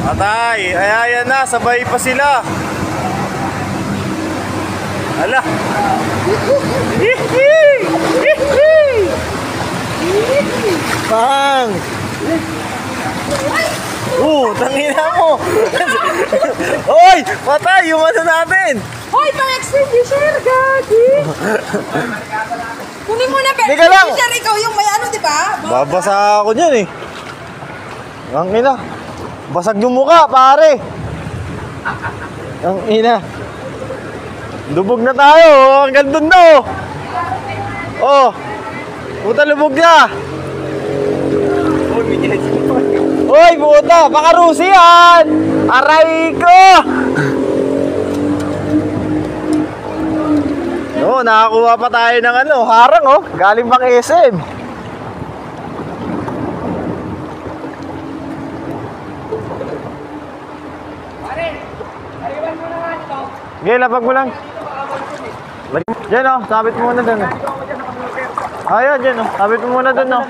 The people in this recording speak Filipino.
Atay, ay ayan na, sabay pa sila. Ala. Bang! Tangina mo! Hoy! Patay! Yung ano natin! Hoy! Pang-extinguisher! Gagi! Kunin mo na extinguisher! Ikaw yung may ano, di ba? Babasa ako dyan eh. Ang ina. Basag yung mukha, pare. Ang ina. Lubog na tayo. Hanggang dun na oh. Oh. Puta lubog na. Hoy, puta. Baka Rusi yan. Aray ko. No, nakakuha pa tayo ng ano, harang oh. Galing pang SM. Sige, lapag mo lang. Diyan oh, sabit mo muna dun. Ayan, dyan oh, sabit mo muna dun oh.